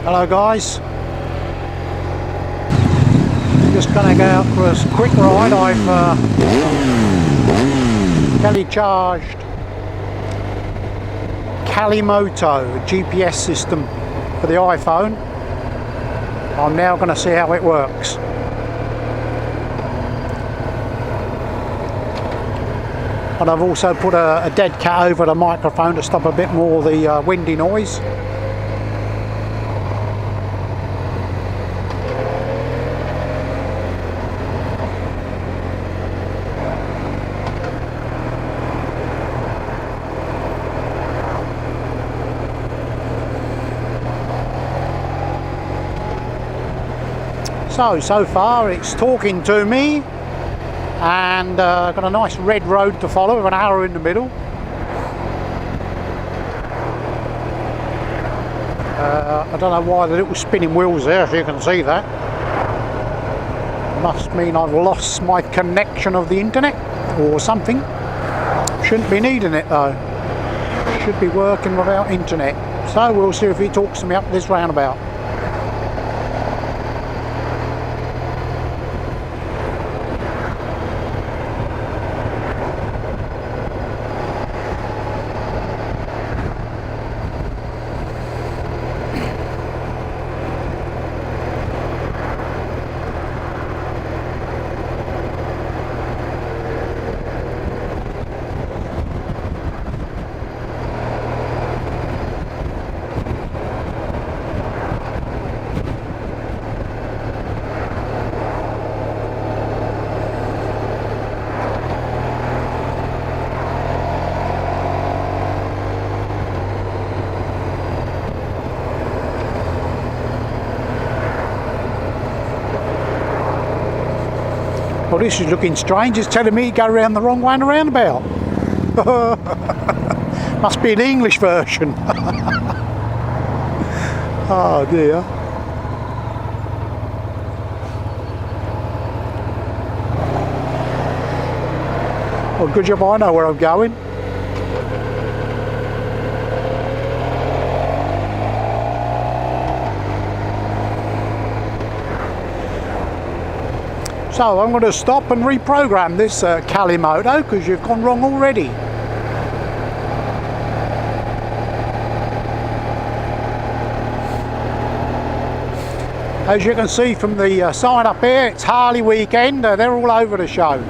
Hello guys, just going to go out for a quick ride. I've fully charged Calimoto GPS system for the iPhone. I'm now going to see how it works. And I've also put a dead cat over the microphone to stop a bit more of the windy noise. So far it's talking to me, and got a nice red road to follow with an arrow in the middle. I don't know why the little spinning wheels there, if you can see that. Must mean I've lost my connection of the internet or something. Shouldn't be needing it though. Should be working without internet. So we'll see if he talks to me up this roundabout. Well, this is looking strange. It's telling me to go around the wrong way and roundabout. Must be an English version. Oh dear. Well, good job I know where I'm going. So I'm going to stop and reprogram this Calimoto because you've gone wrong already. As you can see from the sign up here, it's Harley weekend. They're all over the show.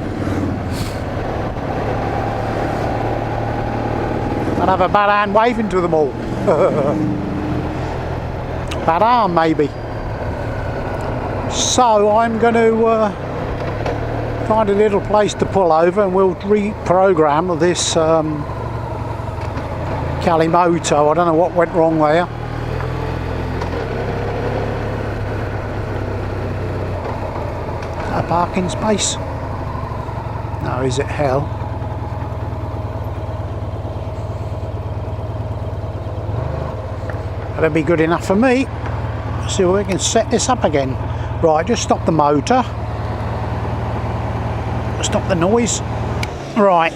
I'll have a bad hand waving to them all. Bad arm maybe. So I'm going to find a little place to pull over and we'll reprogram this Calimoto. I don't know what went wrong there. A parking space? No, is it hell? That'll be good enough for me. Let's see if we can set this up again. Right, just stop the motor. Stop the noise. Right.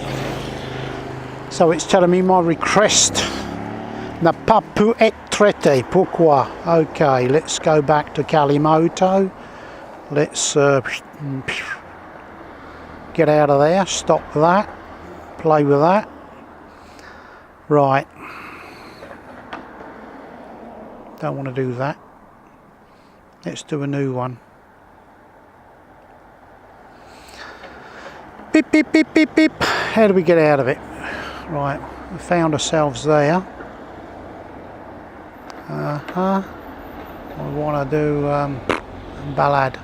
So it's telling me my request n'a pas pu être traité. Pourquoi? Okay, let's go back to Calimoto. Let's get out of there. Stop that. Play with that. Right. Don't want to do that. Let's do a new one. Beep, beep, beep, beep, beep. How do we get out of it? Right, we found ourselves there. We want to do ballad.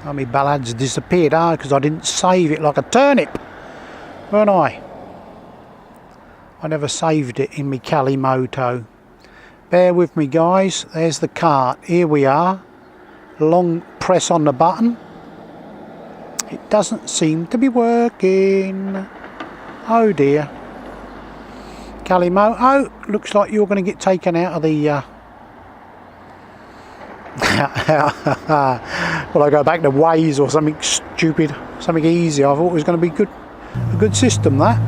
I mean, ballad's disappeared, because I didn't save it like a turnip, weren't I? I never saved it in my Calimoto. Bear with me guys, there's the cart, here we are. Long press on the button. It doesn't seem to be working. Oh dear. Calimoto, looks like you're going to get taken out of the... Well, I go back to Waze or something stupid, something easy. I thought it was going to be good, a good system that.